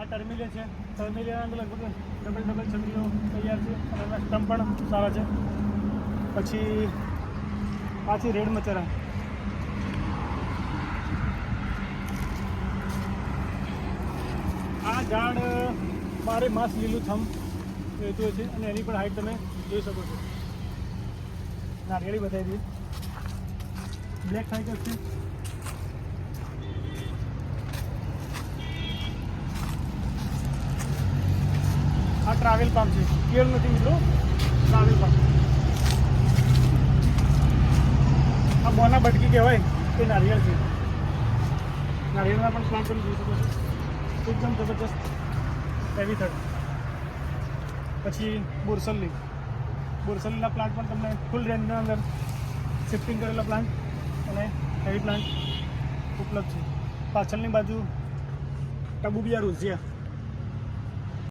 આ ટર્મિલિયા છે. ટર્મિલિયાના લગભગ ડબલ છત્રીઓ તૈયાર છે અને એના સ્ટમ્પ પણ સારા છે. પછી આ છે રેડ મચરા. આ ઝાડ બારે માસ લીલું થમ રહેતું છે અને એની પણ હાઈટ તમે જોઈ શકો છો. નારિયેળી બતાવી દઈએ. બ્લેક ફાઇકસ છે. આ ટ્રાવેલ પામ છે. કેળ નથી મિત્રો, ટ્રાવેલ પામ. આ બોના બટકી કહેવાય તે નારિયેળ છે. નારિયેળના પણ પ્લાન્ટ તમે જોઈ શકો છો. એકદમ જબરજસ્ત હેવી થડ. પછી બોરસલીના પ્લાન્ટ પણ તમને ફૂલ રેન્જના અંદર શિફ્ટિંગ કરેલા પ્લાન્ટ અને હેવી પ્લાન્ટ ઉપલબ્ધ છે. પાછળની બાજુ ટબુબિયા રોઝિયા.